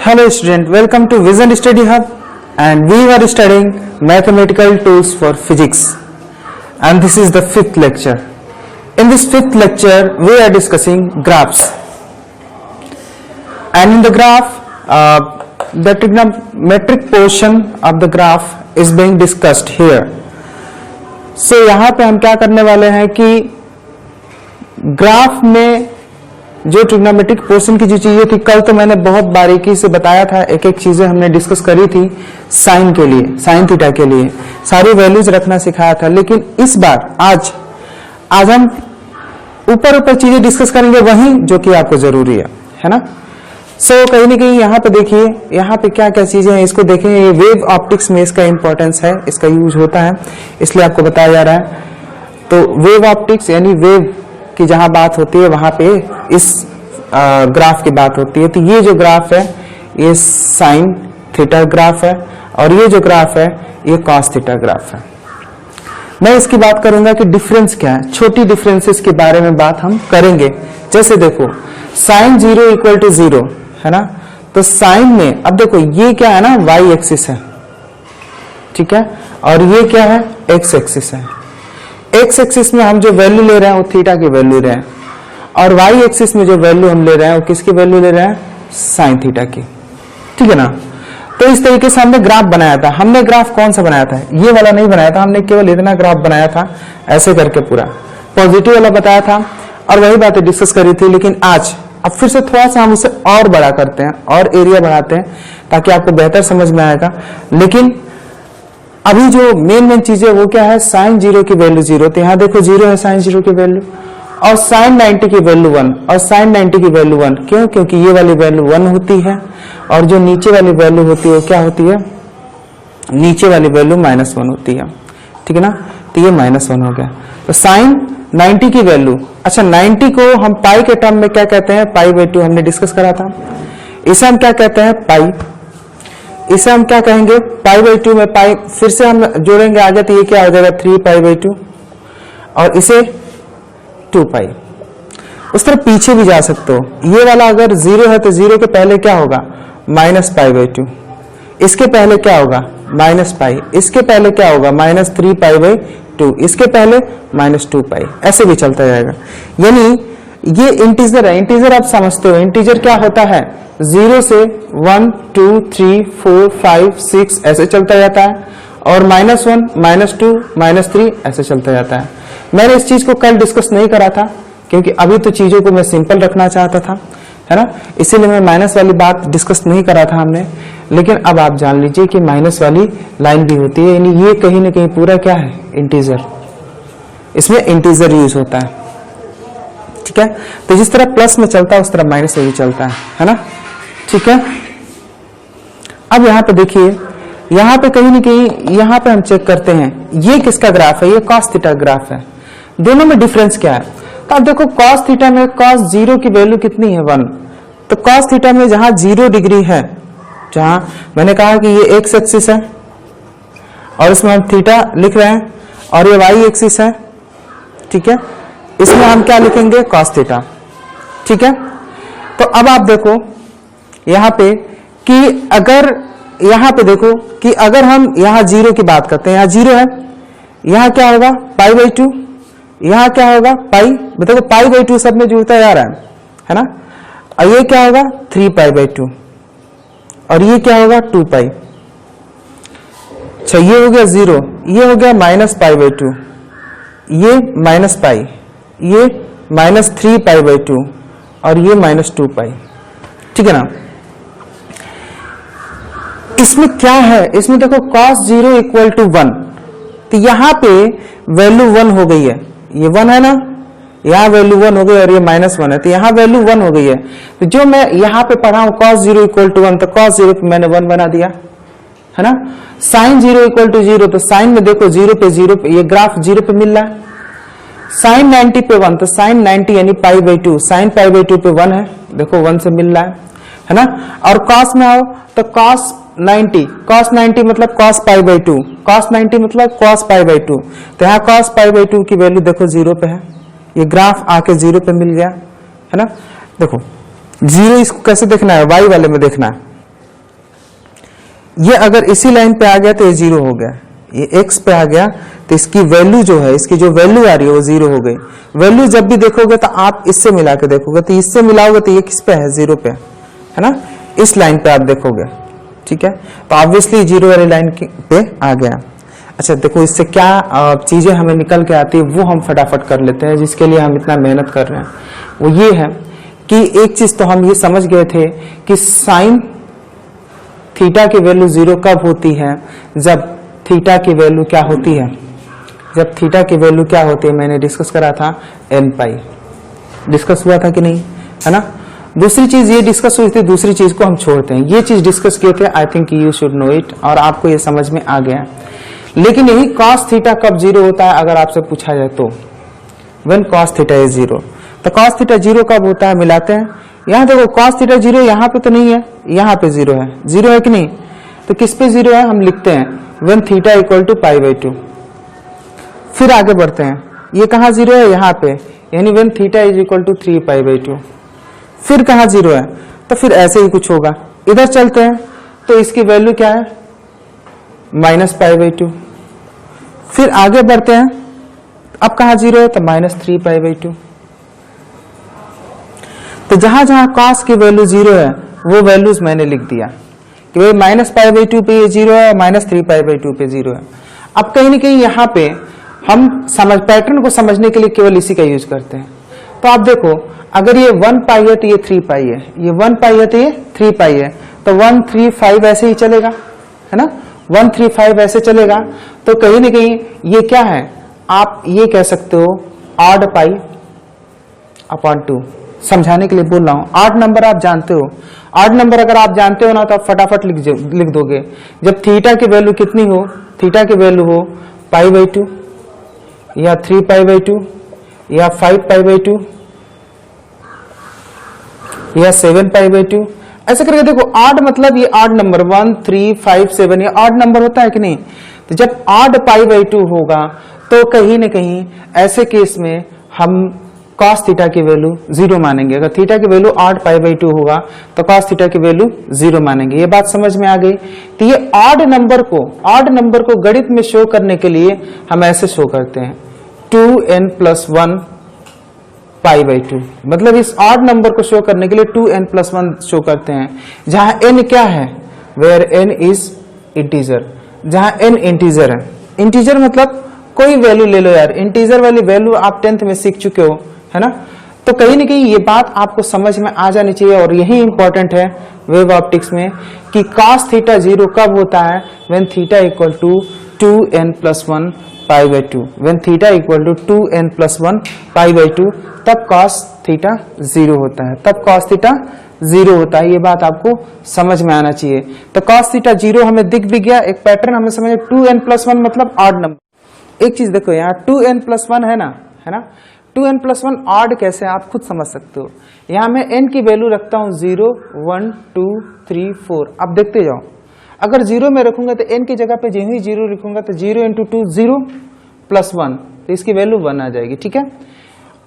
Hello student, welcome to Vision Study Hub and we are studying mathematical tools for physics and this is the fifth lecture. In this fifth lecture we are discussing graphs and in the graph the trigonometric portion of the graph is being discussed here. So यहाँ पे हम क्या करने वाले हैं कि graph में जो ट्रिग्नोमेट्रिक पोर्शन की जो चीजें थी, कल तो मैंने बहुत बारीकी से बताया था, एक एक चीजें हमने डिस्कस करी थी साइन के लिए, साइन थीटा के लिए सारी वैल्यूज रखना सिखाया था। लेकिन इस बार आज हम ऊपर चीजें डिस्कस करेंगे वही जो कि आपको जरूरी है ना। सो कहीं ना कहीं यहाँ पे देखिए, यहाँ पे क्या क्या चीजें हैं इसको देखें। ये वेव ऑप्टिक्स में इसका इंपॉर्टेंस है, इसका यूज होता है, इसलिए आपको बताया जा रहा है। तो वेव ऑप्टिक्स यानी वेव की जहां बात होती है वहां पे इस ग्राफ की बात होती है। तो ये जो ग्राफ है ये साइन थीटा ग्राफ है और ये जो ग्राफ है ये कॉस थीटा ग्राफ है। मैं इसकी बात करूंगा कि डिफरेंस क्या है, छोटी डिफरेंसेस के बारे में बात हम करेंगे। जैसे देखो साइन 0 इक्वल टू 0 है ना, तो साइन में अब देखो ये क्या है ना, वाई एक्सिस है, ठीक है, और ये क्या है, एक्स एक्सिस है। एक्स एक्सिस में हम जो वैल्यू ले रहे हैं वो थीटा की वैल्यू ले रहे हैं और वाई एक्सिस में जो वैल्यू हम ले रहे हैं वो किसकी वैल्यू ले रहे हैं, साइन थीटा की, ठीक है ना। तो इस तरीके से हमने ग्राफ बनाया था। हमने ग्राफ कौन सा बनाया था, ये वाला नहीं बनाया था, हमने केवल इतना ग्राफ बनाया था ऐसे करके, पूरा पॉजिटिव वाला बताया था और वही बातें डिस्कस करी थी। लेकिन आज अब फिर से थोड़ा सा हम उसे और बड़ा करते हैं और एरिया बढ़ाते हैं ताकि आपको बेहतर समझ में आएगा। लेकिन अभी जो मेन चीजें वो क्या है, साइन 0 की वैल्यू 0, तो यहाँ देखो 0 है साइन 0 की वैल्यू, और साइन 90 की वैल्यू 1 और साइन 90 की वैल्यू 1। क्यों? क्योंकि ये वाली वैल्यू 1 होती है और जो नीचे वाली वैल्यू होती है क्या होती है, नीचे वाली वैल्यू -1 होती है, ठीक है ना। तो ये -1 हो गया। तो साइन 90 की वैल्यू, अच्छा 90 को हम पाई के टर्म में क्या कहते हैं, पाई/2 हमने डिस्कस करा था। इसे हम क्या कहते हैं, पाई। इसे हम क्या कहेंगे, पाई/2 में पाई फिर से हम जोड़ेंगे आगे, तो ये क्या हो जाएगा 3π/2 और इसे 2π। उस तरह पीछे भी जा सकते हो। ये वाला अगर 0 है तो 0 के पहले क्या होगा, -π/2, इसके पहले क्या होगा -π, इसके पहले क्या होगा -3π/2, इसके पहले -2π, ऐसे भी चलता जाएगा। यानी ये इंटीजर है, इंटीजर आप समझते हो, इंटीजर क्या होता है, 0 से 1 2 3 4 5 6 ऐसे चलता जाता है और -1 -2 -3 ऐसे चलता जाता है। मैंने इस चीज को कल डिस्कस नहीं करा था क्योंकि अभी तो चीजों को मैं सिंपल रखना चाहता था, है ना, इसीलिए मैं माइनस वाली बात डिस्कस नहीं करा था हमने। लेकिन अब आप जान लीजिए कि माइनस वाली लाइन भी होती है, यानी ये कहीं ना कहीं पूरा क्या है, इंटीजर, इसमें इंटीजर यूज होता है, ठीक है। तो जिस तरह प्लस में चलता है उस तरह माइनस में भी चलता है ना, ठीक है। अब यहाँ पे देखिए, यहाँ पे कहीं ना कहीं यहाँ पे हम चेक करते हैं ये किसका ग्राफ है, ये कॉस थीटा ग्राफ है। दोनों में डिफरेंस क्या है, तो आप देखो कॉस थीटा में कॉस 0 की वैल्यू कितनी है, 1। तो कॉस थीटा में जहां 0 डिग्री है, जहां मैंने कहा कि ये एक्स एक्सिस है और इसमें हम थीटा लिख रहे हैं और ये वाई एक्सिस है, ठीक है, इसमें हम क्या लिखेंगे, कॉस थीटा, ठीक है। तो अब आप देखो यहाँ पे कि अगर यहाँ पे देखो कि अगर हम यहाँ 0 की बात करते हैं, यहाँ 0 है, यहाँ क्या होगा π/2, यहाँ क्या होगा पाई, देखो π/2 सब में जुड़ता जा रहा है ना, और ये क्या होगा 3π/2 और ये क्या होगा 2π। अच्छा ये हो गया 0, ये हो गया -π/2, ये -π, ये -3π/2 और ये -2π, ठीक है ना। इसमें क्या है, इसमें देखो cos 0 इक्वल टू 1, तो यहाँ पे वैल्यू 1 हो गई है, ये 1 है ना, यहाँ वैल्यू 1 हो गई और ये -1 है, तो यहाँ वैल्यू 1 हो गई है। तो जो मैं यहाँ पे पढ़ा हूँ cos 0 इक्वल टू 1, तो cos 0 पे मैंने 1 बना दिया, है ना। sin 0 इक्वल टू 0, तो साइन में देखो 0 पे ये ग्राफ 0 पे मिल रहा है। sin 90 पे 1, तो sin 90 यानी π/2, sin π/2 पे 1 है, देखो 1 से मिल रहा है ना। और cos में आओ तो cos 90 मतलब cos π/2, cos 90 मतलब cos π/2, तो यहाँ cos π/2 की वैल्यू देखो 0 पे है, ये ग्राफ आके 0 पे मिल गया, है ना। देखो 0 इसको कैसे देखना है, y वाले में देखना है, ये अगर इसी लाइन पे आ गया तो ये 0 हो गया, ये x पे आ गया तो इसकी वैल्यू जो है, इसकी जो वैल्यू आ रही है वो 0 हो गई। वैल्यू जब भी देखोगे तो आप इससे मिला के देखोगे, तो इससे मिलाओगे तो ये किस पे है, 0 पे है ना, इस लाइन पे आप देखोगे, ठीक है। तो ऑब्वियसली 0 वाली लाइन पे आ गया। अच्छा देखो इससे क्या चीजें हमें निकल के आती है वो हम फटाफट कर लेते हैं, जिसके लिए हम इतना मेहनत कर रहे हैं। वो ये है कि एक चीज तो हम ये समझ गए थे कि साइन थीटा की वैल्यू 0 कब होती है, जब थीटा की वैल्यू क्या होती है, जब थीटा की वैल्यू क्या होती है, मैंने डिस्कस करा था n पाई, डिस्कस हुआ था कि नहीं, है ना। दूसरी चीज ये डिस्कस हुई थी, दूसरी चीज को हम छोड़ते हैं, ये चीज डिस्कस किए थे, I think you should know it, और आपको ये समझ में आ गया। लेकिन यही cos थीटा कब 0 होता है अगर आपसे पूछा जाए तो, when cos थीटा इज 0, तो cos थीटा 0 कब होता है, मिलाते हैं। यहाँ देखो cos थीटा 0 यहाँ पे तो नहीं है, यहाँ पे 0 है, 0 है कि नहीं, तो किस पे 0 है, हम लिखते हैं when थीटा इक्वल टू π/2। फिर आगे बढ़ते हैं, ये कहाँ 0 है, यहाँ पे, यानी when theta is equal to 3π/2। फिर कहाँ 0 है, तो फिर ऐसे ही कुछ होगा। इधर चलते हैं तो इसकी वैल्यू क्या है, -π/2। फिर आगे बढ़ते हैं, अब कहाँ 0 है, तो -3π/2। तो जहां जहां cos की वैल्यू 0 है वो वैल्यूज मैंने लिख दिया कि भाई -π/2 पे ये 0 है, -3π/2 पे 0 है। अब कहीं ना कहीं यहाँ पे हम पैटर्न को समझने के लिए केवल इसी का यूज करते हैं। तो आप देखो अगर ये 1π है तो ये 3π है, ये 1π है तो ये 3π है, तो 1 3 5 ऐसे ही चलेगा, है ना, 1 3 5 ऐसे चलेगा। तो कहीं ना कहीं ये क्या है, आप ये कह सकते हो ऑड पाई अपॉन 2, समझाने के लिए बोल रहा हूं। ऑड नंबर आप जानते हो, ऑड नंबर अगर आप जानते हो ना तो आप फटाफट लिख दोगे। जब थीटा की वैल्यू कितनी हो, थीटा की वैल्यू हो π/2 या 3π/2 या 5π/2 या 7π/2, ऐसे करके देखो। ऑड मतलब ये ऑड नंबर 1 3 5 7 ये ऑड नंबर होता है कि नहीं। तो जब ऑड π/2 होगा तो कहीं ना कहीं ऐसे केस में हम cos थीटा की वैल्यू 0 मानेंगे। अगर थीटा की वैल्यू ऑड π/2 होगा तो cos थीटा की वैल्यू 0 मानेंगे। ये बात समझ में आ गई। तो ये ऑड नंबर को गणित में शो करने के लिए हम ऐसे शो करते हैं 2n+1 π/2, मतलब इस ऑड नंबर को शो करने के लिए 2n+1 शो करते हैं, जहां n क्या है, वेयर n इज इंटीजर, जहां n इंटीजर है। इंटीजर मतलब कोई वैल्यू ले लो यार, इंटीजर वाली वैल्यू आप 10th में सीख चुके हो, है ना। तो कहीं ना कहीं ये बात आपको समझ में आ जानी चाहिए, और यही इंपॉर्टेंट है वेव ऑप्टिक्स में कि cos थीटा 0 कब होता है, when theta equal to 2n+1 π/2, when theta equal to 2n+1 π/2, तब cos थीटा 0 होता है, तब cos थीटा 0 होता है। ये बात आपको समझ में आना चाहिए। तो cos थीटा 0 हमें दिख भी गया, एक पैटर्न हमें समझ, 2n+1 मतलब ऑड नंबर। एक चीज देखो यहाँ 2n+1 है ना, 2n+1 ऑड कैसे आप खुद समझ सकते हो। यहाँ मैं n की वैल्यू रखता हूँ 0 1 2 3 4, अब देखते जाओ। अगर 0 में रखूंगा तो n की जगह पे जो ही 0 लिखूंगा तो 0 × 2 0 + 1, तो इसकी वैल्यू 1 आ जाएगी, ठीक है।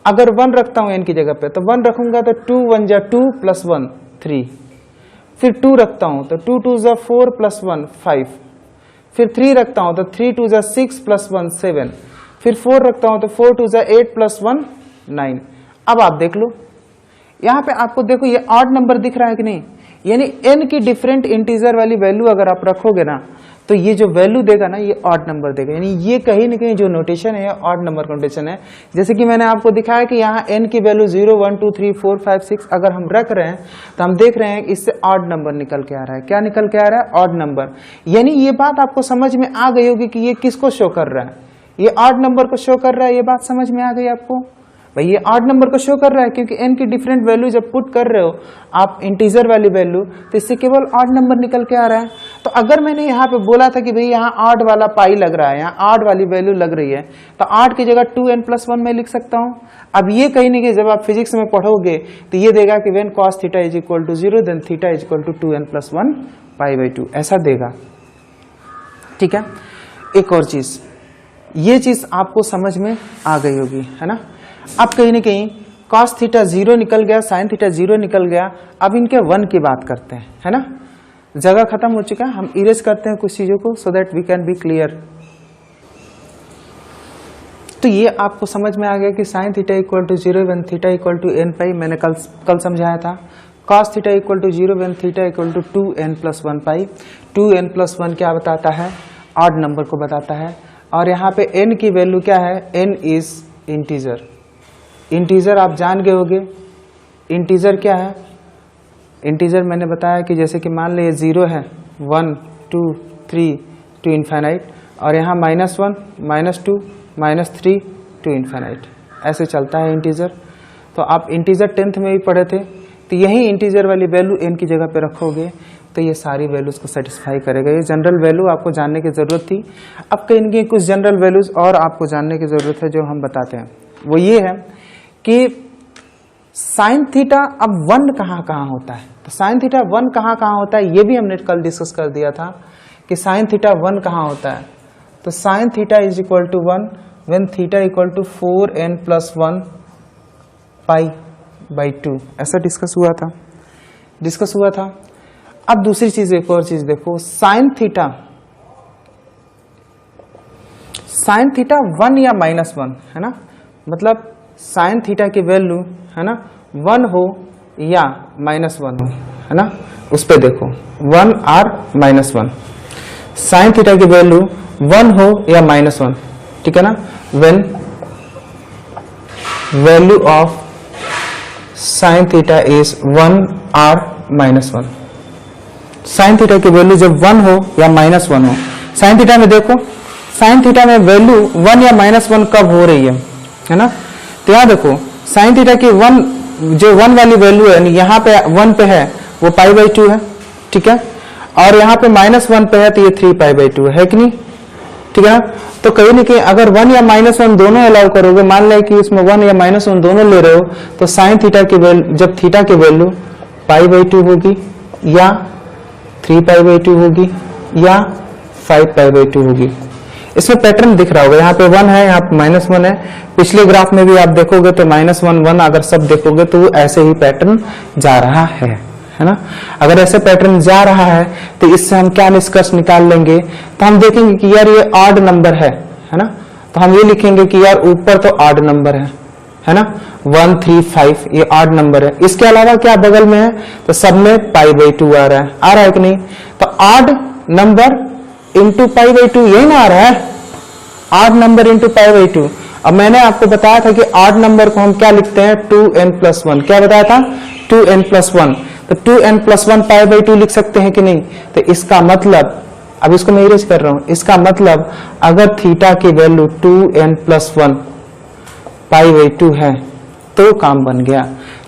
अगर 1 रखता हूँ n की जगह पे तो 1 रखूंगा तो 2 1 = 2 + 1 3, फिर 2 रखता हूँ तो 2 2 = 4 + 1 5, फिर 3 रखता हूँ तो 3 2 = 6 + 1 7, फिर 4 रखता हूँ तो 4 2 = 8 + 1 9। अब आप देख लो यहाँ पे, आपको देखो ये ऑड नंबर दिख रहा है कि नहीं, यानी n की डिफरेंट इंटीजर वाली वैल्यू अगर आप रखोगे ना तो ये जो वैल्यू देगा ना ये ऑड नंबर देगा, यानी ये कहीं ना कहीं जो नोटेशन है ऑड नंबर का नोटेशन है। जैसे कि मैंने आपको दिखाया कि यहाँ n की वैल्यू 0 1 2 3 4 5 6 अगर हम रख रहे हैं तो हम देख रहे हैं इससे ऑड नंबर निकल के आ रहा है। क्या निकल के आ रहा है, ऑड नंबर। यानी ये बात आपको समझ में आ गई होगी कि ये किसको शो कर रहा है, ये ऑड नंबर को शो कर रहा है। ये बात समझ में आ गई आपको भाई, ये ऑड नंबर को शो कर रहा है क्योंकि n की डिफरेंट वैल्यू जब पुट कर रहे हो आप इंटीजर वाली वैल्यू तो इससे केवल ऑड नंबर निकल के आ रहा है। तो अगर मैंने यहाँ पे बोला था कि भाई यहाँ ऑड वाला पाई लग रहा है, यहाँ ऑड वाली वैल्यू लग रही है, तो ऑड की जगह 2n+1 में लिख सकता हूँ। अब ये कहीं ना कहीं जब आप फिजिक्स में पढ़ोगे तो ये देगा कि when cos theta is equal to 0 then theta is equal to 2n+1 π/2, ऐसा देगा, ठीक है। एक और चीज, ये चीज आपको समझ में आ गई होगी, है ना। अब कहीं ना कहीं cos थीटा 0 निकल गया, sin थीटा 0 निकल गया। अब इनके 1 की बात करते हैं, है ना। जगह खत्म हो चुका है, हम इरेज करते हैं कुछ चीजों को so that we can be clear. तो ये आपको समझ में आ गया कि sine theta equal to 0 when theta equal to n pi, मैंने कल समझाया था। Cos theta equal to 0 when theta equal to 2n plus 1 pi. 2n plus 1 क्या बताता है? ऑड नंबर को बताता है। और यहाँ पे n की वैल्यू क्या है? n is integer. इंटीजर आप जान गए होंगे, इंटीजर क्या है? इंटीजर मैंने बताया कि जैसे कि मान लीजिए 0 है, 1 2 3 टू इन्फाइनाइट, और यहाँ -1 -2 -3 टू इन्फाइनाइट, ऐसे चलता है इंटीजर। तो आप इंटीजर 10th में भी पढ़े थे, तो यही इंटीजर वाली वैल्यू n की जगह पे रखोगे तो ये सारी वैल्यूज को सेटिस्फाई करेगा। ये जनरल वैल्यू आपको जानने की जरूरत थी। अब कहीं कुछ जनरल वैल्यूज और आपको जानने की जरूरत है जो हम बताते हैं, वो ये है कि साइन थीटा अब 1 कहाँ होता है। तो साइन थीटा 1 कहाँ होता है ये भी हमने कल डिस्कस कर दिया था कि साइन थीटा 1 कहाँ होता है। तो sine theta is equal to 1 when theta equal to 4n plus 1 pi by 2, ऐसा डिस्कस हुआ था। अब दूसरी चीज, एक और चीज देखो, साइन थीटा 1 या -1 है ना, मतलब साइन थीटा की वैल्यू है ना 1 हो या -1 हो, है ना, उस पे देखो 1 और -1। साइन थीटा की वैल्यू 1 हो या -1, ठीक है ना, when value of sine theta is 1 और -1। साइन थीटा की वैल्यू जब 1 हो या -1 हो, साइन थीटा में देखो, साइन थीटा में वैल्यू 1 या -1 कब हो रही है ना। तो यहाँ देखो साइन थीटा की 1 वाली वैल्यू है, यहाँ पे 1 पे है वो π/2 है, ठीक है, और यहाँ पे -1 पे है तो ये 3π/2 है कि नहीं, ठीक है ना। तो कहीं ना कहीं अगर 1 या -1 दोनों अलाउ करोगे, मान लें कि इसमें 1 या -1 दोनों ले रहे हो, तो साइन थीटा की वैल्यू, जब थीटा की वैल्यू π/2 होगी या 3π/2 होगी या 5π/2 होगी। इसमें पैटर्न दिख रहा होगा, यहाँ पे 1 है, यहाँ पे -1 है। पिछले ग्राफ में भी आप देखोगे तो -1 1 अगर सब देखोगे तो वो ऐसे ही पैटर्न जा रहा है ना। अगर ऐसे पैटर्न जा रहा है तो इससे हम क्या निष्कर्ष निकाल लेंगे, तो हम देखेंगे कि यार ये ऑड नंबर है ना। तो हम ये लिखेंगे कि यार ऊपर तो ऑड नंबर है ना, 1 3 5 ये ऑड नंबर है। इसके अलावा क्या बगल में है, तो सब में π/2 आ रहा है कि नहीं। तो ऑड नंबर इंटू π/2 यही ना आ रहा है, ऑड नंबर इंटू π/2। अब मैंने आपको बताया था कि ऑड नंबर को हम क्या लिखते हैं, 2n प्लस 1। क्या बताया था, 2n प्लस 1। तो 2n प्लस 1 π/2 लिख सकते हैं कि नहीं। तो इसका मतलब, अब इसको मैं इरेज कर रहा हूं, इसका मतलब अगर थीटा की वैल्यू 2n प्लस 1 π/2 है तो काम बन गया।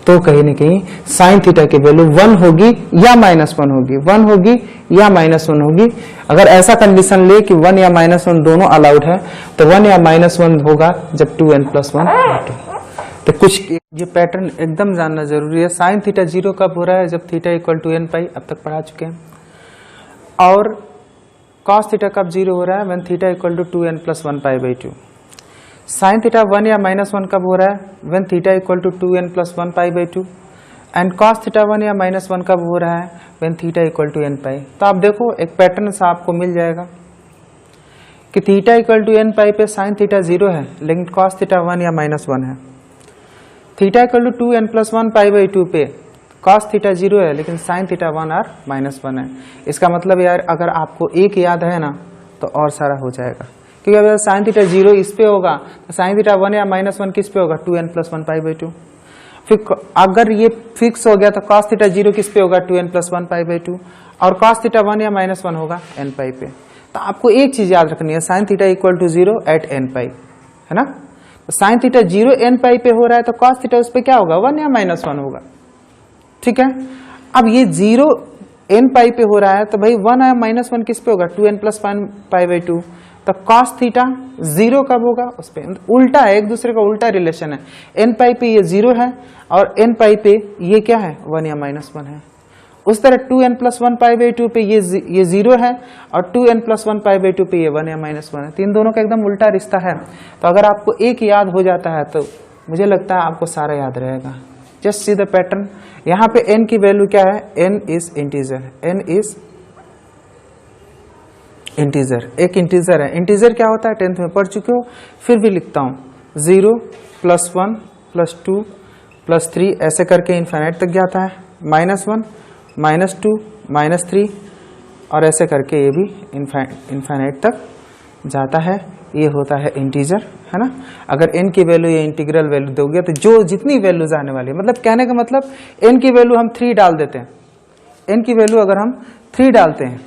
तो कहीं ना कहीं साइन थीटा की वैल्यू 1 होगी या -1 होगी, 1 होगी या -1 होगी। अगर ऐसा कंडीशन ले कि 1 या -1 दोनों अलाउड है, तो 1 या -1 होगा जब 2n प्लस 1 है। तो कुछ ये पैटर्न एकदम जानना जरूरी है। साइन थीटा 0 कब हो रहा है, जब थीटा इक्वल टू n पाई, अब तक पढ़ा चुके हैं। और कॉस थीटा कब 0 हो रहा है, when theta equal to 2n plus 1 π/2। Sine theta 1 या -1 कब हो रहा है, when theta equal to 2n plus 1 π/2। And cos theta 1 या -1 कब हो रहा है, when theta equal to n pi. तो आप देखो एक पैटर्न सा आपको मिल जाएगा कि थीटा इक्वल टू n पाई पे साइन थीटा 0 है, लेकिन कॉस थीटा 1 या -1 है। Theta equal to 2n plus 1 π/2 पे कॉस थीटा 0 है, लेकिन साइन थीटा 1 और -1 है। इसका मतलब यार अगर आपको एक याद है ना तो और सारा हो जाएगा, क्योंकि अगर साइन थीटा 0 इस पे होगा तो साइन थीटा 1 या -1 किस पे होगा, 2n प्लस 1 π/2। फिर अगर ये फिक्स हो गया तो cos थीटा 0 किस पे होगा, 2n प्लस 1 π/2, और cos थीटा 1 या -1 होगा n पाई पे। तो आपको एक चीज याद रखनी है, sine theta equal to 0 at n pi, है ना। तो साइन थीटा 0 n पाई पे हो रहा है तो cos थीटा उस पे क्या होगा, 1 या -1 होगा, ठीक है। अब ये 0 n पाई पे हो रहा है तो भाई 1 या -1 किस पे होगा, 2n प्लस 1 π/2। तो cos थीटा 0 कब होगा, उस पे उल्टा है, एक दूसरे का उल्टा रिलेशन है। n पाई पे ये 0 है और n पाई पे ये क्या है, 1 या -1 है। उस तरह 2n प्लस 1 π/2 पे ये 0 है और 2n प्लस 1 π/2 पे ये 1 या -1 है। तो इन दोनों का एकदम उल्टा रिश्ता है। तो अगर आपको एक याद हो जाता है तो मुझे लगता है आपको सारा याद रहेगा। Just see the pattern. यहाँ पे n की वैल्यू क्या है, n is integer, n is integer, एक इंटीजर है। इंटीजर क्या होता है 10th में पढ़ चुके हो, फिर भी लिखता हूँ 0 +1 +2 +3 ऐसे करके इन्फिनिट तक जाता है, -1 -2 -3 और ऐसे करके ये भी इन्फिनिट तक जाता है। ये होता है इंटीजर, है ना। अगर n की वैल्यू या इंटीग्रल वैल्यू दोगे तो जो जितनी वैल्यूज आने वाली है, मतलब कहने का मतलब n की वैल्यू हम 3 डाल देते हैं, n की वैल्यू अगर हम 3 डालते हैं,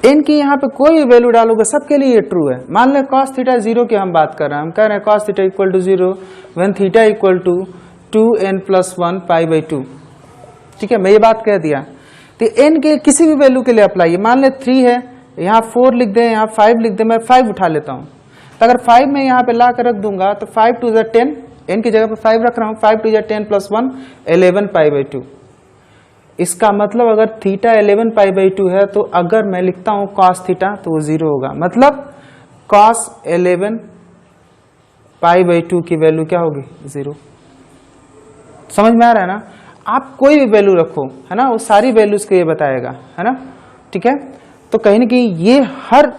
n की यहाँ पे कोई भी वैल्यू डालोगे सबके लिए ये ट्रू है। मान लें cos थीटा 0 की हम बात कर रहे हैं, हम कह रहे हैं cos theta equal to 0 when theta equal to 2n + 1 π/2। ठीक है, मैं ये बात कह दिया। तो n के किसी भी वैल्यू के लिए अप्लाई है। मान ले 3 है, यहाँ 4 लिख दें, यहाँ 5 लिख दें, मैं 5 उठा लेता हूँ। तो अगर 5 में यहाँ पे ला कर रख दूंगा तो 5 2 = 10, n की जगह पे 5 रख रहा हूँ, 5 2 = 10 + 1 11 π/2। इसका मतलब अगर थीटा 11 π/2 है तो अगर मैं लिखता हूँ cos थीटा तो वो 0 होगा। मतलब cos 11 π/2 की वैल्यू क्या होगी? 0। समझ में आ रहा है ना। आप कोई भी वैल्यू रखो, है ना, वो सारी वैल्यूज को ये बताएगा, है ना। ठीक है, तो कहीं ना कहीं ये हर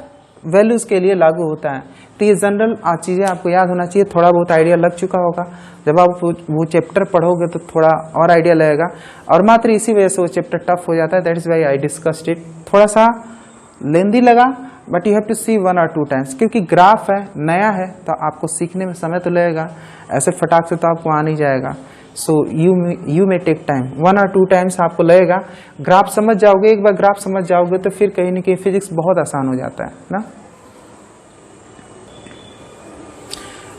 वैल्यूज के लिए लागू होता है। तो ये जनरल चीजें आपको याद होना चाहिए। थोड़ा बहुत आइडिया लग चुका होगा, जब आप वो चैप्टर पढ़ोगे तो थोड़ा और आइडिया लगेगा, और मात्र इसी वजह से वो चैप्टर टफ हो जाता है। That is why I discussed it. थोड़ा सा लेंदी लगा, but you have to see 1 or 2 times, क्योंकि ग्राफ है, नया है, तो आपको सीखने में समय तो लगेगा, ऐसे फटाक से तो आपको आ नहीं जाएगा। So you may take time, 1 or 2 times आपको लगेगा। ग्राफ समझ जाओगे, एक बार ग्राफ समझ जाओगे तो फिर कहीं ना कहीं फिजिक्स बहुत आसान हो जाता है ना।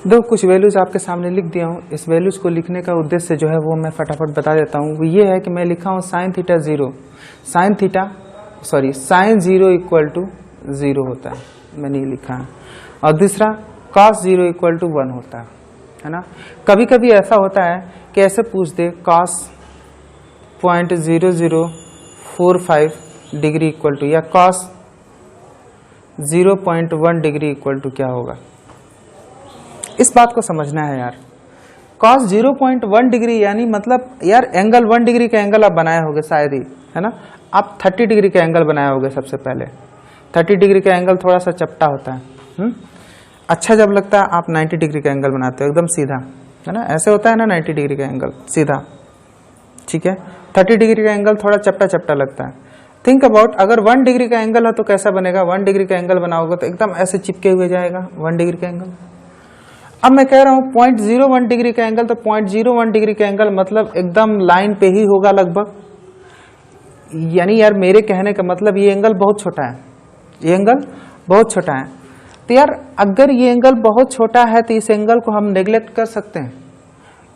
दो कुछ वैल्यूज आपके सामने लिख दिया हूँ। इस वैल्यूज को लिखने का उद्देश्य जो है वो मैं फटाफट बता देता हूँ। वो ये है कि मैं लिखा हूँ sin थीटा 0, sin 0 = 0 होता है, मैंने ये लिखा है। और दूसरा cos 0 = 1 होता है ना। कभी कभी ऐसा होता है कि ऐसे पूछ दे cos 0.0045 डिग्री इक्वल टू, या cos 0.1 डिग्री इक्वल टू क्या होगा। इस बात को समझना है यार। cos 0.1 डिग्री यानी मतलब यार एंगल 1 डिग्री का एंगल आप बनाए होगे शायद ही, है ना। आप 30 डिग्री का एंगल बनाए होगे सबसे पहले। 30 डिग्री का एंगल थोड़ा सा चपटा होता है, अच्छा जब लगता है आप 90 डिग्री का एंगल बनाते हो, एकदम सीधा, है ना। ऐसे होता है ना 90 डिग्री का एंगल सीधा, ठीक है। 30 डिग्री का एंगल थोड़ा चपटा चपटा लगता है। थिंक अबाउट, अगर 1 डिग्री का एंगल है तो कैसा बनेगा। 1 डिग्री का एंगल बनाओगे तो एकदम ऐसे चिपके हुए जाएगा 1 डिग्री का एंगल। अब मैं कह रहा हूं 0.01 डिग्री का एंगल, तो 0.01 डिग्री का एंगल मतलब एकदम लाइन पे ही होगा लगभग। यानी यार मेरे कहने का मतलब ये एंगल बहुत छोटा है, ये एंगल बहुत छोटा है। तो यार अगर ये एंगल बहुत छोटा है तो इस एंगल को हम नेग्लेक्ट कर सकते हैं।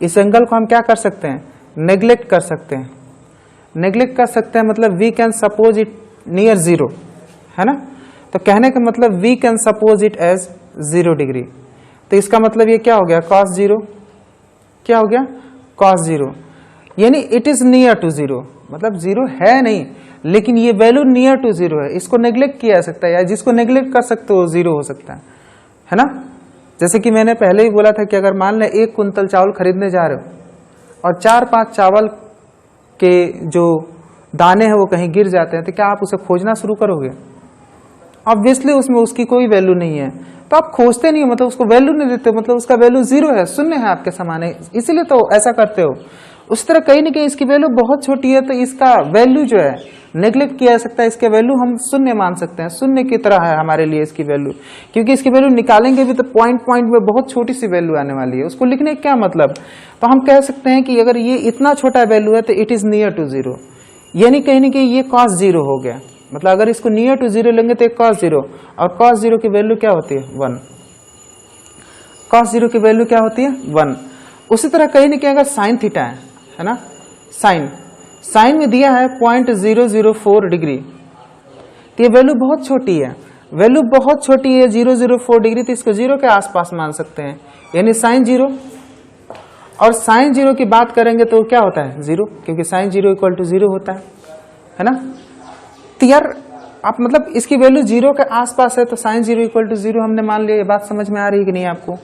इस एंगल को हम क्या कर सकते हैं? नेग्लेक्ट कर सकते हैं। नेग्लेक्ट कर सकते हैं मतलब we can suppose it near 0, है ना। तो कहने का मतलब we can suppose it as 0 degree. तो इसका मतलब ये क्या हो गया? cos 0, क्या हो गया? cos 0, यानी इट इज नियर टू 0, मतलब 0 है नहीं लेकिन ये वैल्यू नियर टू 0 है। इसको नेग्लेक्ट किया जा सकता है, या जिसको नेग्लेक्ट कर सकते हो 0 हो सकता है ना। जैसे कि मैंने पहले ही बोला था कि अगर मान लें 1 कुंतल चावल खरीदने जा रहे हो और 4-5 चावल के जो दाने हैं वो कहीं गिर जाते हैं, तो क्या आप उसे खोजना शुरू करोगे? ऑब्वियसली उसमें उसकी कोई वैल्यू नहीं है, तो आप खोजते नहीं हो, मतलब उसको वैल्यू नहीं देते हो, मतलब उसका वैल्यू 0 है, शून्य है आपके सामने, इसीलिए तो ऐसा करते हो। उस तरह कहीं ना कहीं इसकी वैल्यू बहुत छोटी है तो इसका वैल्यू जो है नेग्लेक्ट किया जा सकता है। इसके वैल्यू हम शून्य मान सकते हैं, शून्य की तरह है हमारे लिए इसकी वैल्यू, क्योंकि इसकी वैल्यू निकालेंगे भी तो पॉइंट में बहुत छोटी सी वैल्यू आने वाली है। उसको लिखने का क्या मतलब? तो हम कह सकते हैं कि अगर ये इतना छोटा वैल्यू है तो इट इज नियर टू 0, यानी कहीं ना कहीं ये cos 0 हो गया। मतलब अगर इसको नियर टू 0 लेंगे तो cos 0, और cos 0 की वैल्यू क्या होती है? 1। cos 0 की वैल्यू क्या होती है? 1। उसी तरह कहीं ना कहीं अगर sin थीटा है ना, साइन में दिया है 0.004 डिग्री, तो ये वैल्यू बहुत छोटी है, वैल्यू बहुत छोटी है 004 डिग्री, तो इसको 0 के आसपास मान सकते हैं, यानी sin 0। और sin 0 की बात करेंगे तो क्या होता है? 0, क्योंकि sin 0 = 0 होता है ना। तो यार आप मतलब इसकी वैल्यू 0 के आसपास है तो sin 0 = 0 हमने मान लिया। ये बात समझ में आ रही है कि नहीं आपको?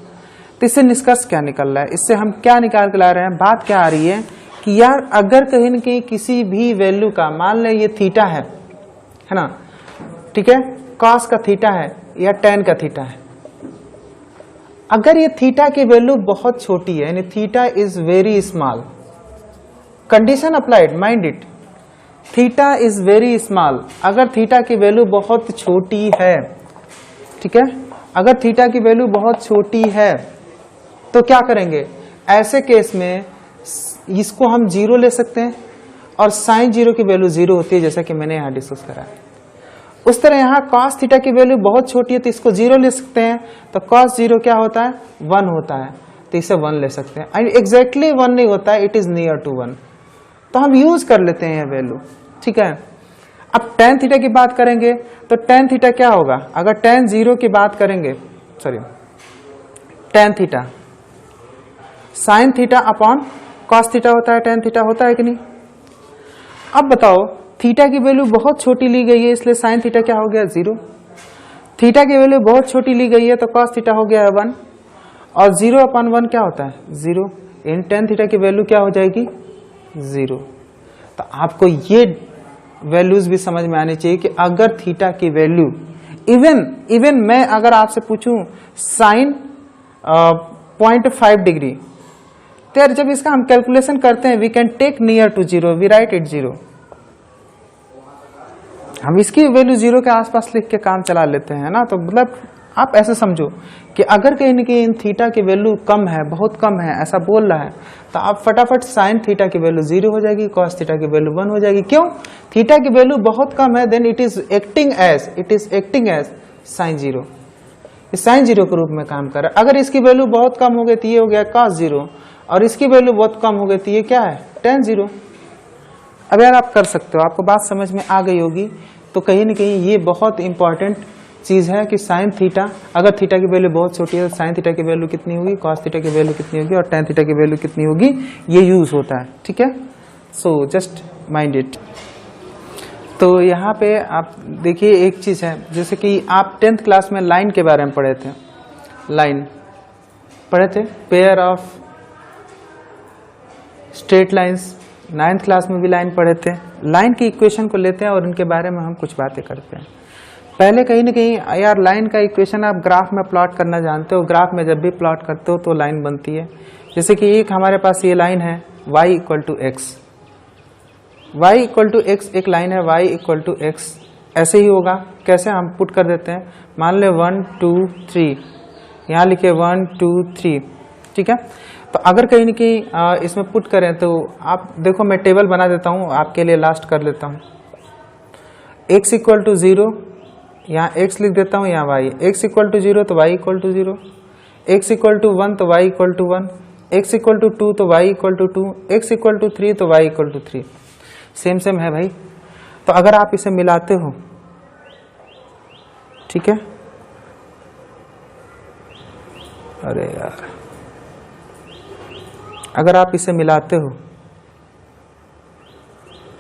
तो इससे निष्कर्ष क्या निकल रहा है? इससे हम क्या निकाल के ला रहे हैं? बात क्या आ रही है कि यार अगर कहीं न कहीं किसी भी वैल्यू का, मान लें ये थीटा है, है ना, ठीक है, कॉस का थीटा है या टेन का थीटा है। अगर ये थीटा की वैल्यू बहुत छोटी है, यानी theta is very small, condition applied, mind it, theta is very small, अगर थीटा की वैल्यू बहुत छोटी है, ठीक है, अगर थीटा की वैल्यू बहुत छोटी है तो क्या करेंगे, ऐसे केस में इसको हम जीरो ले सकते हैं और साइन जीरो की वैल्यू जीरो होती है, जैसा कि मैंने यहां डिस्कस करा है। उस तरह यहां कॉस थीटा की वैल्यू बहुत छोटी है तो इसको जीरो ले सकते हैं, तो कॉस जीरो क्या होता है, 1 होता है, तो इसे 1 ले सकते हैं। एंड एग्जैक्टली 1 नहीं होता है, इट इज नियर टू 1, तो हम यूज कर लेते हैं यह वैल्यू, ठीक है। अब टेन थीटा की बात करेंगे तो टेन थीटा क्या होगा, अगर टेन जीरो की बात करेंगे, sorry tan theta sine theta upon cos theta होता है, टेन थीटा होता है कि नहीं। अब बताओ थीटा की वैल्यू बहुत छोटी ली गई है, इसलिए साइन थीटा क्या हो गया, 0। थीटा की वैल्यू बहुत छोटी ली गई है तो कॉस थीटा हो गया है 1, और 0 अपॉन 1 क्या होता है, 0। इन टेन थीटा की वैल्यू क्या हो जाएगी, 0। तो आपको ये वैल्यूज भी समझ में आनी चाहिए कि अगर थीटा की वैल्यू इवन मैं अगर आपसे पूछूं साइन 0.5 डिग्री, तो यार जब इसका हम कैलकुलेशन करते हैं we can take near to 0, we write it 0, हम इसकी वैल्यू 0 के आसपास लिख के काम चला लेते हैं ना। तो मतलब आप ऐसे समझो कि अगर कहीं न कहीं थीटा की वैल्यू कम है, बहुत कम है, ऐसा बोल रहा है, तो आप फटाफट साइन थीटा की वैल्यू 0 हो जाएगी, कॉस थीटा की वैल्यू 1 हो जाएगी। क्यों, थीटा की वैल्यू बहुत कम है, then it is acting as sine 0, sine 0 के रूप में काम कर रहा है। अगर इसकी वैल्यू बहुत कम हो गई तो ये हो गया cos 0, और इसकी वैल्यू बहुत कम हो गई तो ये क्या है, tan 0। अब यार आप कर सकते हो, आपको बात समझ में आ गई होगी। तो कहीं ना कहीं ये बहुत इंपॉर्टेंट चीज है कि साइन थीटा, अगर थीटा की वैल्यू बहुत छोटी है तो साइन थीटा की वैल्यू कितनी होगी, कॉस थीटा की वैल्यू कितनी होगी, और tan थीटा की वैल्यू कितनी होगी, ये यूज होता है, ठीक है। So just mind it. तो यहाँ पे आप देखिए एक चीज है, जैसे कि आप 10th क्लास में लाइन के बारे में पढ़े थे, लाइन पढ़े थे, pair of straight lines, 9th class में भी लाइन पढ़े थे। लाइन की इक्वेशन को लेते हैं और इनके बारे में हम कुछ बातें करते हैं। पहले कहीं ना कहीं यार लाइन का इक्वेशन आप ग्राफ में प्लॉट करना जानते हो, ग्राफ में जब भी प्लॉट करते हो तो लाइन बनती है। जैसे कि एक हमारे पास ये लाइन है y = x, y = x एक लाइन है, y = x, ऐसे ही होगा। कैसे हम पुट कर देते हैं, मान ले 1 2 3, यहाँ लिखे 1 2 3, ठीक है। तो अगर कहीं ना कहीं इसमें पुट करें तो आप देखो, मैं टेबल बना देता हूँ आपके लिए, लास्ट कर लेता हूँ। x = 0, यहाँ x लिख देता हूँ, यहाँ y, x = 0 तो y = 0, x = 1 तो y = 1, x = 2 तो y = 2, x = 3 तो y = 3, सेम है भाई। तो अगर आप इसे मिलाते हो, ठीक है, अरे यार अगर आप इसे मिलाते हो,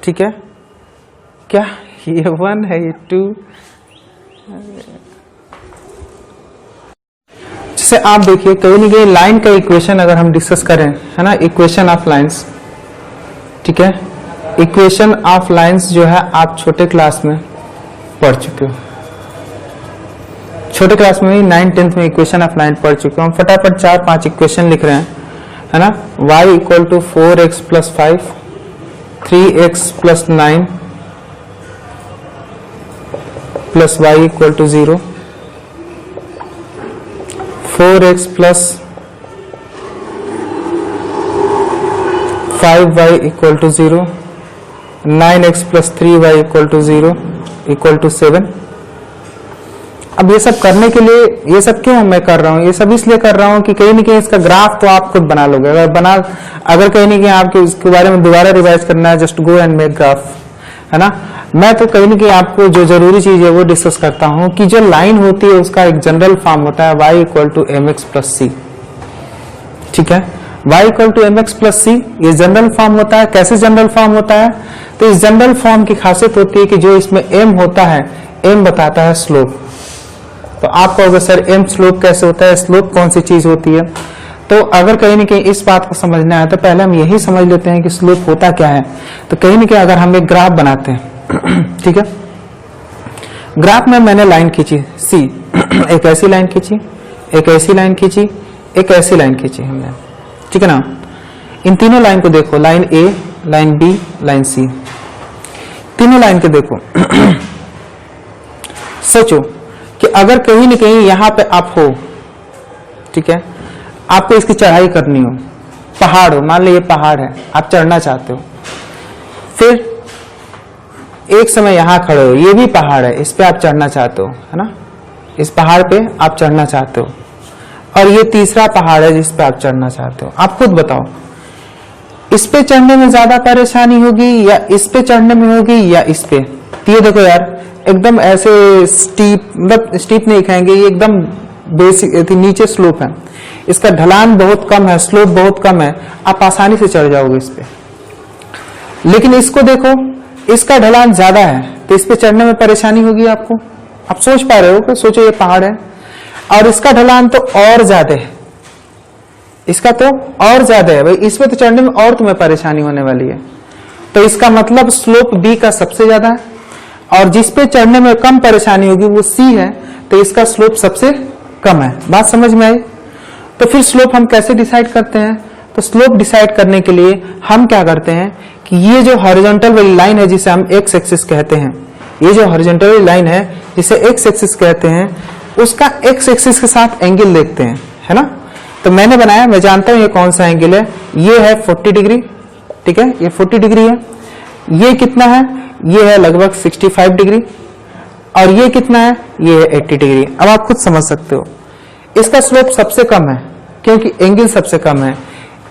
ठीक है, क्या ये 1 है, ये 2, जैसे आप देखिए कहीं ना कहीं लाइन का इक्वेशन अगर हम डिस्कस करें, है ना, इक्वेशन ऑफ लाइंस, ठीक है, इक्वेशन ऑफ लाइंस जो है आप छोटे क्लास में पढ़ चुके हो, छोटे क्लास में ही 9th 10th में इक्वेशन ऑफ लाइन पढ़ चुके हो। हम फटाफट 4-5 इक्वेशन लिख रहे हैं, है ना। y = 4x + 5, 3x + 9 + y = 0, 4x + 5y = 0, 9x + 3y = 0 = 7। अब ये सब करने के लिए, ये सब क्यों मैं कर रहा हूँ, ये सब इसलिए कर रहा हूँ कि कहीं ना कहीं इसका ग्राफ तो आप खुद बना लोगे। अगर कहीं ना कहीं आपको इसके बारे में दोबारा रिवाइज करना है, just go and make graph, है ना। मैं तो कहीं ना कहीं आपको जो जरूरी चीज है वो डिस्कस करता हूँ कि जो लाइन होती है उसका एक जनरल फॉर्म होता है y = mx + c, ठीक है। y = mx + c ये जनरल फॉर्म होता है। कैसे जनरल फॉर्म होता है, तो इस जनरल फॉर्म की खासियत होती है कि जो इसमें m होता है, m बताता है स्लोप। तो आप कहोगे सर m स्लोप कैसे होता है, स्लोप कौन सी चीज होती है। तो अगर कहीं ना कहीं इस बात को समझना है तो पहले हम यही समझ लेते हैं कि स्लोप होता क्या है। तो कहीं ना कहीं अगर हम एक ग्राफ बनाते हैं ठीक है, ग्राफ में मैंने लाइन खींची सी, एक ऐसी लाइन खींची, एक ऐसी लाइन खींची, एक ऐसी लाइन खींची हमने, ठीक है ना। इन तीनों लाइन को देखो, लाइन ए, लाइन बी, लाइन सी, तीनों लाइन को देखो। सोचो कि अगर कहीं न कहीं यहां पे आप हो, ठीक है, आपको इसकी चढ़ाई करनी हो, पहाड़ हो, मान लो ये पहाड़ है, आप चढ़ना चाहते हो, फिर एक समय यहां खड़े हो, ये भी पहाड़ है, इस पे आप चढ़ना चाहते हो, है ना, इस पहाड़ पे आप चढ़ना चाहते हो, और ये तीसरा पहाड़ है जिस पे आप चढ़ना चाहते हो। आप खुद बताओ, इस पे चढ़ने में ज्यादा परेशानी होगी या इस पे चढ़ने में होगी या इस पे? तो ये देखो यार, एकदम ऐसे स्टीप, मतलब स्टीप नहीं कहेंगे, ये एकदम बेसिक नीचे स्लोप है, इसका ढलान बहुत कम है, स्लोप बहुत कम है, आप आसानी से चढ़ जाओगे इस पे। लेकिन इसको देखो, इसका ढलान ज्यादा है, तो इस पे चढ़ने में परेशानी होगी आपको। आप सोच पा रहे हो कि सोचो ये पहाड़ है और इसका ढलान तो और ज्यादा है, इसका तो और ज्यादा है भाई, इस पे तो चढ़ने में और तुम्हें परेशानी होने वाली है। तो इसका मतलब स्लोप बी का सबसे ज्यादा है, और जिस पे चढ़ने में कम परेशानी होगी वो सी है, तो इसका स्लोप सबसे कम है। बात समझ में आई? तो फिर स्लोप हम कैसे डिसाइड करते हैं? तो स्लोप डिसाइड करने के लिए हम क्या करते हैं कि ये जो हॉरिजॉन्टल वाली लाइन है जिसे हम एक्स एक्सिस कहते हैं, ये जो हॉरिजॉन्टल वाली लाइन है जिसे एक्स एक्सिस कहते हैं, उसका एक्स एक्सिस के साथ एंगल देखते हैं, है ना। तो मैंने बनाया, मैं जानता हूं ये कौन सा एंगल है, ये है 40 डिग्री, ठीक है, ये 40 डिग्री है। ये कितना है? ये है लगभग 65 डिग्री, और ये कितना है? ये है 80 डिग्री। अब आप खुद समझ सकते हो, इसका स्लोप सबसे कम है क्योंकि एंगल सबसे कम है,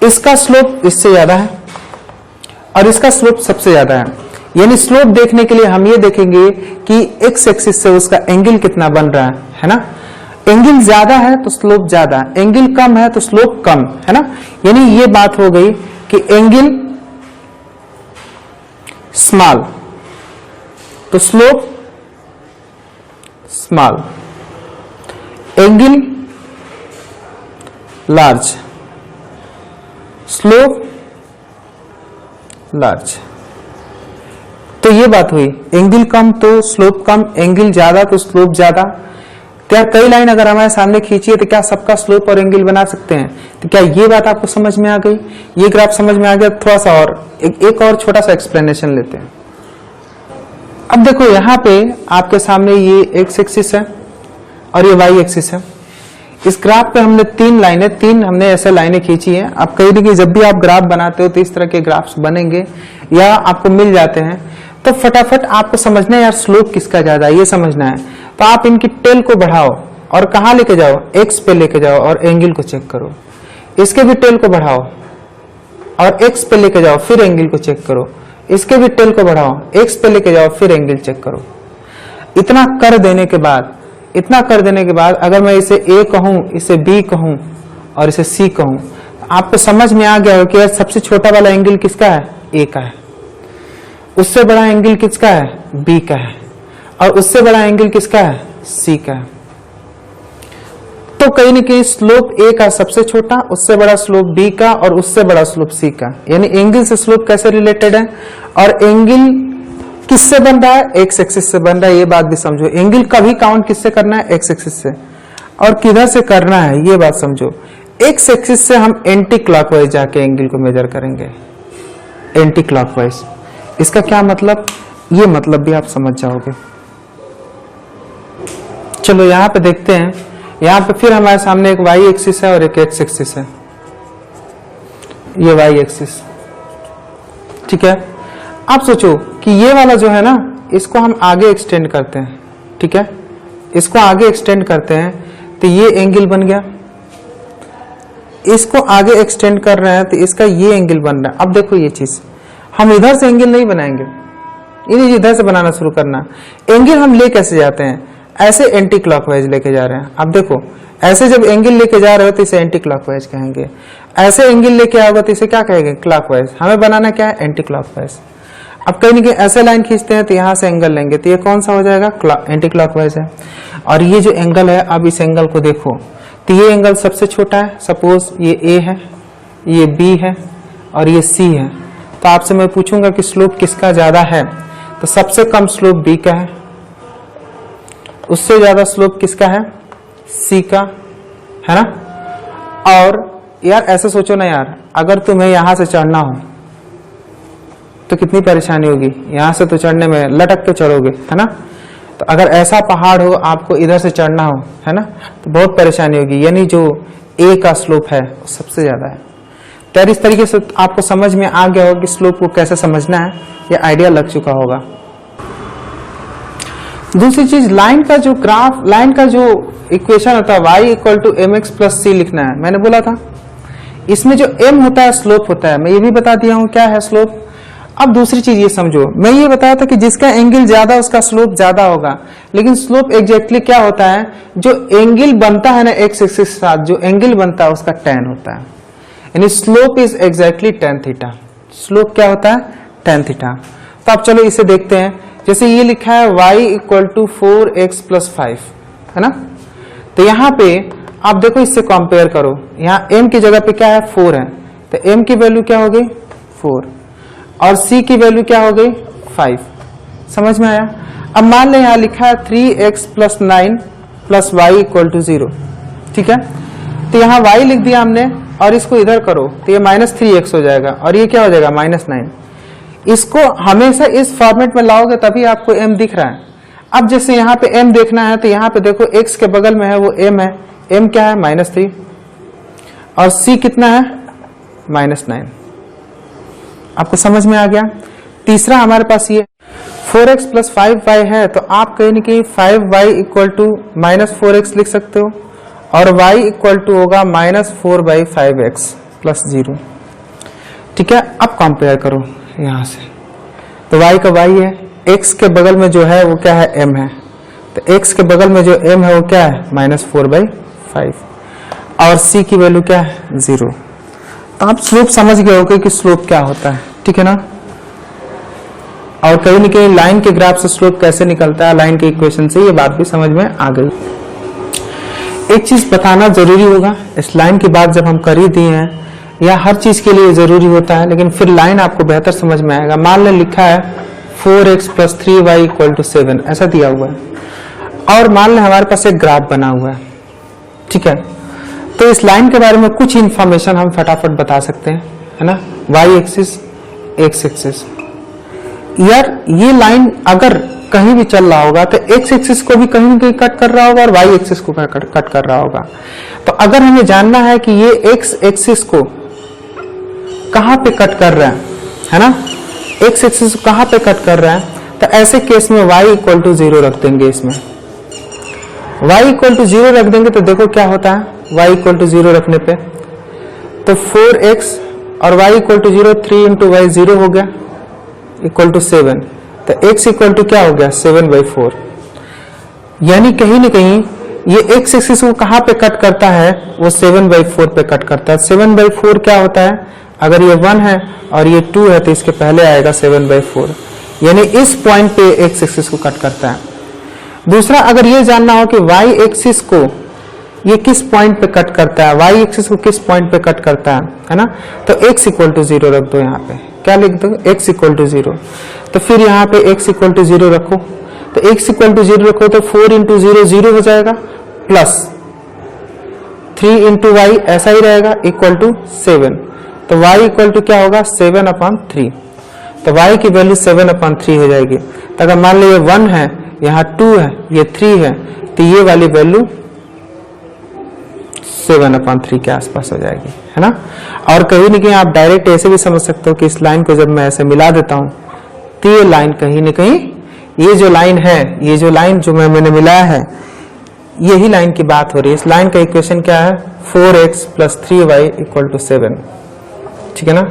इसका स्लोप इससे ज्यादा है और इसका स्लोप सबसे ज्यादा है। यानी स्लोप देखने के लिए हम ये देखेंगे कि एक्स एक्सिस से उसका एंगल कितना बन रहा है ना। एंगल ज्यादा है तो स्लोप ज्यादा, एंगल कम है तो स्लोप कम, है ना। यानी ये बात हो गई कि एंगल स्मॉल तो slope small, angle large slope large. तो ये बात हुई, एंगल कम तो स्लोप कम, एंगल ज्यादा तो स्लोप ज्यादा। क्या कई लाइन अगर हमारे सामने खींची है तो क्या सबका स्लोप और एंगल बना सकते हैं? तो क्या ये बात आपको समझ में आ गई? ये ग्राफ समझ में आ गया? थोड़ा सा और एक और छोटा सा एक्सप्लेनेशन लेते हैं। अब देखो यहाँ पे आपके सामने ये एक्स एक्सिस है और ये वाई एक्सिस है। इस ग्राफ पे हमने तीन हमने ऐसे लाइनें खींची हैं। आप कहीं भी जब भी आप ग्राफ बनाते हो तो इस तरह के ग्राफ्स बनेंगे या आपको मिल जाते हैं, तो फटाफट आपको समझना है यार स्लोप किसका ज्यादा है, ये समझना है। तो आप इनकी टेल को बढ़ाओ और कहाँ लेके जाओ? एक्स पे लेके जाओ और एंगल को चेक करो। इसके भी टेल को बढ़ाओ और एक्स पे लेके जाओ, फिर एंगल को चेक करो। इसके भी टेल को बढ़ाओ, एक्स पे लेके जाओ, फिर एंगल चेक करो। इतना कर देने के बाद अगर मैं इसे ए कहूं, इसे बी कहूं और इसे सी कहूं, आपको समझ में आ गया हो कि सबसे छोटा वाला एंगल किसका है? ए का है। उससे बड़ा एंगल किसका है? बी का है। और उससे बड़ा एंगल किसका है? सी का है। तो कहीं न कहीं स्लोप ए का सबसे छोटा, उससे बड़ा स्लोप बी का और उससे बड़ा स्लोप सी का। यानी एंगल से स्लोप कैसे रिलेटेड है? और एंगल किससे बन रहा है? एक्स एक्सिस से बन रहा है। ये बात भी समझो, एंगल का भी काउंट किससे करना है? एक्स एक्सिस से। और किधर से करना है ये बात समझो। एक्स एक्सिस से हम एंटी क्लॉकवाइज जाके एंगल को मेजर करेंगे, एंटी क्लॉकवाइज। इसका क्या मतलब? ये मतलब भी आप समझ जाओगे। चलो यहां पे देखते हैं। यहां पे फिर हमारे सामने एक वाई एक्सिस है और एक एक्स एक्सिस है। ये वाई एक्सिस, ठीक है। आप सोचो कि ये वाला जो है ना, इसको हम आगे एक्सटेंड करते हैं, ठीक है। इसको आगे एक्सटेंड करते हैं तो ये एंगल बन गया। इसको आगे एक्सटेंड कर रहे हैं तो इसका ये एंगल बन रहा है। अब देखो ये चीज, हम इधर से एंगल नहीं बनाएंगे, इधर से बनाना शुरू करना। एंगल हम ले कैसे जाते हैं? ऐसे एंटी क्लॉकवाइज लेके जा रहे हैं। अब देखो, ऐसे जब एंगल लेके जा रहे हो तो इसे एंटी क्लॉकवाइज कहेंगे। ऐसे एंगल लेके आओगे तो इसे क्या कहेंगे? क्लॉकवाइज। हमें बनाना क्या है? Anti clockwise. अब कहीं नहीं ऐसे लाइन खींचते हैं तो यहां से एंगल लेंगे तो ये कौन सा हो जाएगा? एंटी क्लॉकवाइज है। और ये जो एंगल है, अब इस एंगल को देखो तो ये एंगल सबसे छोटा है। सपोज ये ए है, ये बी है और ये सी है। तो आपसे मैं पूछूंगा कि स्लोप किसका ज्यादा है? तो सबसे कम स्लोप बी का है उससे ज्यादा स्लोप किसका है? सी का, है ना। और यार ऐसे सोचो ना यार, अगर तुम्हें यहां से चढ़ना हो तो कितनी परेशानी होगी। यहां से तो चढ़ने में लटक के चढ़ोगे, है ना। तो अगर ऐसा पहाड़ हो, आपको इधर से चढ़ना हो, है ना, तो बहुत परेशानी होगी। यानी जो ए का स्लोप है वो सबसे ज्यादा है। तो इस तरीके से आपको समझ में आ गया होगा कि स्लोप को कैसे समझना है, ये आइडिया लग चुका होगा। दूसरी चीज, लाइन का जो ग्राफ, लाइन का जो इक्वेशन होता है y equal to M X plus C लिखना है। मैंने बोला था इसमें जो m होता है स्लोप होता है, मैं ये भी बता दिया हूं क्या है स्लोप। अब दूसरी चीज ये समझो, मैं ये बताया था कि जिसका एंगल ज्यादा उसका स्लोप ज्यादा होगा, लेकिन स्लोप एग्जैक्टली क्या होता है, जो एंगल बनता है ना एक्स एक्सिस के साथ, जो एंगल बनता है उसका tan होता है। यानी slope is exactly tan theta. Slope क्या होता है? tan theta. तो अब चलो इसे देखते हैं। जैसे ये लिखा है y equal to 4x plus 5, है ना। तो यहाँ पे आप देखो, इससे कंपेयर करो। यहाँ m की जगह पे क्या है? 4 है, तो m की वैल्यू क्या हो गई? 4, और c की वैल्यू क्या हो गई? 5। समझ में आया? अब मान लें यहाँ लिखा है 3x plus 9 plus y equal to 0, ठीक है। तो यहाँ y लिख दिया हमने, और इसको इधर करो तो ये माइनस 3x हो जाएगा, और ये क्या हो जाएगा? माइनस 9। इसको हमेशा इस फॉर्मेट में लाओगे तभी आपको m दिख रहा है। अब जैसे यहाँ पे m देखना है, तो यहाँ पे देखो x के बगल में है वो m है, m क्या है? -3, और c कितना है? -9। आपको समझ में आ गया। तीसरा हमारे पास ये 4x प्लस 5y है, तो आप कहीं ना कहीं 5y इक्वल टू -4x लिख सकते हो, और y इक्वल टू होगा -4/5x प्लस 0, ठीक है। अब कंपेयर करो यहां से, तो y का y है, x के बगल में जो है वो क्या है? m है, तो x के बगल में जो m है वो क्या है? -4/5, और c की वैल्यू क्या है? 0। तो आप स्लोप समझ गए होगे कि स्लोप क्या होता है, ठीक है ना। और कहीं न कहीं लाइन के ग्राफ से स्लोप कैसे निकलता है, लाइन के इक्वेशन से, ये बात भी समझ में आ गई। एक चीज बताना जरूरी होगा, इस लाइन की बात जब हम कर ही दिए हैं, या हर चीज के लिए जरूरी होता है, लेकिन फिर लाइन आपको बेहतर समझ में आएगा। मान लें लिखा है 4x plus 3y equal to 7, ऐसा दिया हुआ है, और मान लें हमारे पास एक ग्राफ बना हुआ है, ठीक है। तो इस लाइन के बारे में कुछ इंफॉर्मेशन हम फटाफट बता सकते हैं, है ना। y एक्सिस, x एक्सिस, यार ये लाइन अगर कहीं भी चल रहा होगा तो x एक्सिस को भी कहीं न कहीं कट कर रहा होगा, और y एक्सिस को कट कर रहा होगा। तो अगर हमें जानना है कि ये x एक्सिस को कहां पे कट कर रहा है ना, x एक्सिस कहां पे कट कर रहा है, तो ऐसे केस में y इक्वल टू 0 रख देंगे। इसमें y इक्वल टू 0 रख देंगे तो देखो क्या होता है, y इक्वल टू 0 रखने पे तो 4x और y equal to 0, 3 into Y 0 हो गया इक्वल टू 7, तो x इक्वल टू क्या हो गया? 7/4। यानी कहीं न कहीं ये x एक्सिस को कहां पे कट करता है? वो 7/4 पे कट करता है। 7/4 क्या होता है? अगर ये 1 है और ये 2 है तो इसके पहले आएगा 7/4, यानी इस पॉइंट पे x एक्सिस को कट करता है। दूसरा, अगर ये जानना हो कि y एक्सिस को ये किस पॉइंट पे कट करता है, y एक्सिस को किस पॉइंट पे कट करता है ना, तो x इक्वल टू 0 रख दो। यहाँ पे क्या लिख दो? x equal to 0। तो फिर यहाँ पे x इक्वल टू 0 रखो, तो x इक्वल टू 0 रखो तो 4 इंटू 0 0 हो जाएगा, प्लस 3 इंटू वाई ऐसा ही रहेगा इक्वल टू 7। तो y इक्वल टू क्या होगा? 7/3। तो y की वैल्यू 7/3 हो जाएगी। तो अगर मान लो ये 1 है, यहाँ 2 है, ये 3 है, तो ये वाली वैल्यू 7/3 के आसपास हो जाएगी, है ना। और कहीं न कहीं आप डायरेक्ट ऐसे भी समझ सकते हो कि इस लाइन को जब मैं ऐसे मिला देता हूं तो ये लाइन कहीं न कहीं, ये जो लाइन है, ये जो लाइन जो मैंने मिलाया है, यही लाइन की बात हो रही है। इस लाइन का इक्वेशन क्या है? 4x plus 3y equal to 7, ठीक है ना।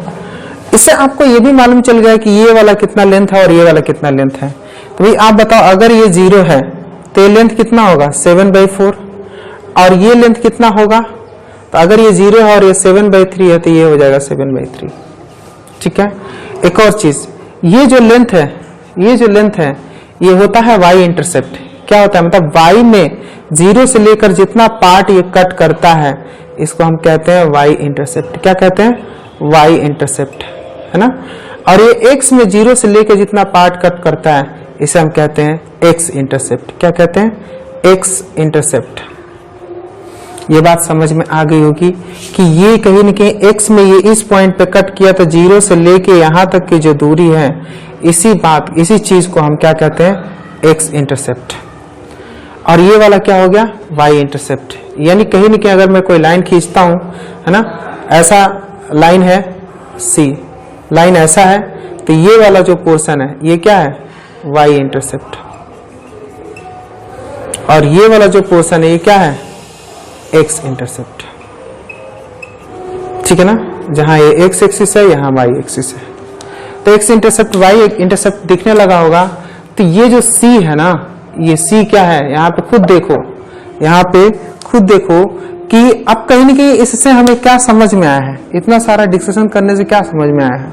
इससे आपको ये भी मालूम चल गया कि ये वाला कितना लेंथ है और ये वाला कितना लेंथ है। तो भाई आप बताओ, अगर ये 0 है तो ये लेंथ कितना होगा? 7/4, और ये लेंथ कितना होगा? तो अगर ये 0 है और ये 7/3 है तो ये हो जाएगा 7/3, ठीक है। एक और चीज, ये जो लेंथ है, ये जो लेंथ है, ये होता है y इंटरसेप्ट। क्या होता है? मतलब y में 0 से लेकर जितना पार्ट ये कट करता है, इसको हम कहते हैं y इंटरसेप्ट। क्या कहते हैं? y इंटरसेप्ट, है ना। और ये x में 0 से लेकर जितना पार्ट कट करता है, इसे हम कहते हैं x इंटरसेप्ट। क्या कहते हैं? X intercept. ये बात समझ में आ गई होगी कि ये कहीं न कहीं एक्स में ये इस पॉइंट पे कट किया तो 0 से लेके यहां तक की जो दूरी है, इसी चीज को हम क्या कहते हैं, एक्स इंटरसेप्ट। और ये वाला क्या हो गया, वाई इंटरसेप्ट। यानी कहीं न कहीं अगर मैं कोई लाइन खींचता हूं, है ना, ऐसा लाइन है सी, लाइन ऐसा है, तो ये वाला जो पोर्शन है ये क्या है, वाई इंटरसेप्ट। और ये वाला जो पोर्शन है ये क्या है, एक्स इंटरसेप्ट। ठीक है ना, जहां ये एक्स एक्सिस है यहां वाई एक्सिस है, तो एक्स इंटरसेप्ट वाई इंटरसेप्ट दिखने लगा होगा। तो ये जो सी है ना, ये सी क्या है, यहाँ पे खुद देखो, यहाँ पे खुद देखो कि अब कहीं न कहीं इससे हमें क्या समझ में आया है, इतना सारा डिस्कशन करने से क्या समझ में आया है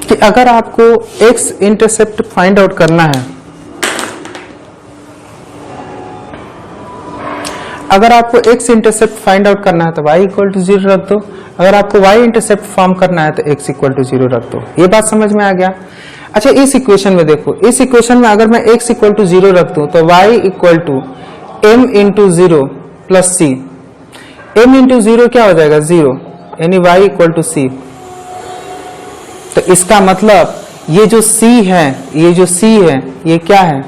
कि अगर आपको एक्स इंटरसेप्ट फाइंड आउट करना है, अगर आपको x इंटरसेप्ट फाइंड आउट करना है तो y इक्वल टू 0 रख दो, अगर आपको y इंटरसेप्ट फॉर्म करना है तो x इक्वल टू 0 रख दो। ये बात समझ में आ गया। अच्छा, इस इक्वेशन में देखो, इस इक्वेशन में अगर मैं x इक्वल टू 0 रख दूं तो y equal to m into 0 plus c, m into 0 क्या हो जाएगा, 0, यानी y इक्वल टू c। तो इसका मतलब ये जो c है, ये जो c है ये क्या है,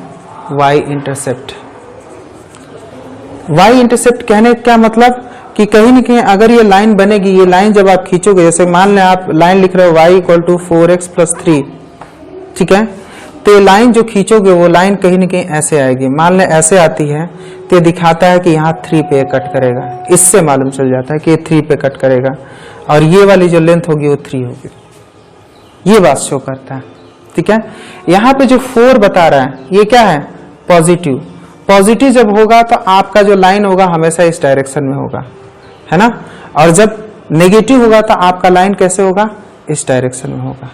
y इंटरसेप्ट। y इंटरसेप्ट कहने का क्या मतलब कि कहीं न कहीं अगर ये लाइन बनेगी, ये लाइन जब आप खींचोगे, जैसे मान लें आप लाइन लिख रहे हो y equal to 4x plus 3, ठीक है, तो ये लाइन जो खींचोगे वो लाइन कहीं न कहीं ऐसे आएगी। मान लें ऐसे आती है तो ये दिखाता है कि यहाँ 3 पे कट करेगा, इससे मालूम चल जाता है कि ये 3 पे कट करेगा, और ये वाली जो लेंथ होगी वो 3 होगी। ये बात शो करता है, ठीक है। यहाँ पे जो 4 बता रहा है ये क्या है, पॉजिटिव। पॉजिटिव जब होगा तो आपका जो लाइन होगा हमेशा इस डायरेक्शन में होगा, है ना, और जब नेगेटिव होगा तो आपका लाइन कैसे होगा, इस डायरेक्शन में होगा।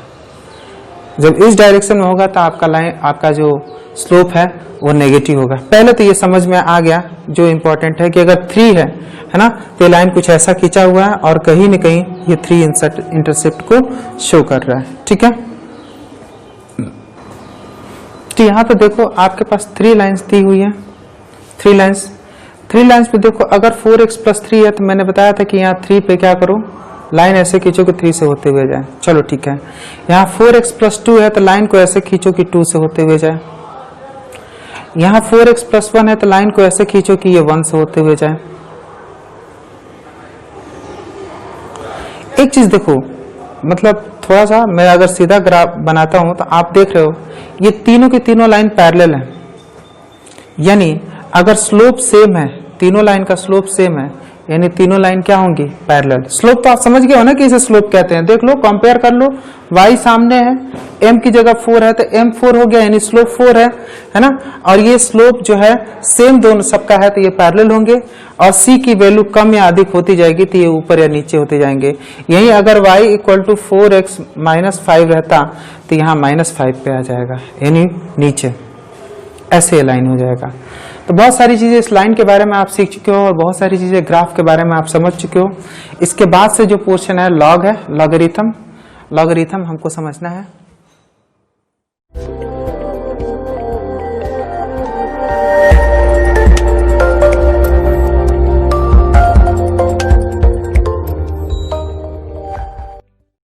जब इस डायरेक्शन में होगा तो आपका लाइन, आपका जो स्लोप है वो नेगेटिव होगा। पहले तो ये समझ में आ गया, जो इंपॉर्टेंट है कि अगर 3 है ना, तो ये लाइन कुछ ऐसा खींचा हुआ है और कहीं न कहीं ये 3 इंटरसेप्ट को शो कर रहा है, ठीक है। तो यहाँ पे देखो आपके पास 3 लाइंस दी हुई है, 3 लाइंस पे देखो, अगर 4x प्लस 3 है तो मैंने बताया था कि यहाँ 3 पे क्या करो, लाइन ऐसे खींचो कि 3 से होते हुए जाए। चलो ठीक है, यहाँ 4x प्लस 2 है तो लाइन को ऐसे खींचो कि 2 से होते हुए जाए। यहाँ 4x प्लस 1 है तो लाइन को ऐसे खींचो कि ये 1 से होते हुए जाए। एक चीज देखो, मतलब थोड़ा सा मैं अगर सीधा ग्राफ बनाता हूं तो आप देख रहे हो ये तीनों की तीनों लाइन पैरेलल है, यानी अगर स्लोप सेम है, तीनों लाइन का स्लोप सेम है, यानी तीनों लाइन क्या होंगी, पैरेलल। स्लोप तो आप समझ गए हो ना कि इसे स्लोप कहते हैं, देख लो, कंपेयर कर लो, y सामने है, m की जगह 4 है तो m 4 हो गया, यानी स्लोप 4 है ना, और ये स्लोप जो है सेम दोनों सबका है तो ये पैरेलल होंगे, और c की वैल्यू कम या अधिक होती जाएगी तो ये ऊपर या नीचे होते जाएंगे। यही अगर y equal to 4x minus 5 रहता तो यहाँ -5 पे आ जाएगा, यानी नीचे, ऐसे लाइन हो जाएगा। तो बहुत सारी चीजें इस लाइन के बारे में आप सीख चुके हो और बहुत सारी चीजें ग्राफ के बारे में आप समझ चुके हो। इसके बाद से जो पोर्शन है लॉग है, लॉगरिथम हमको समझना है।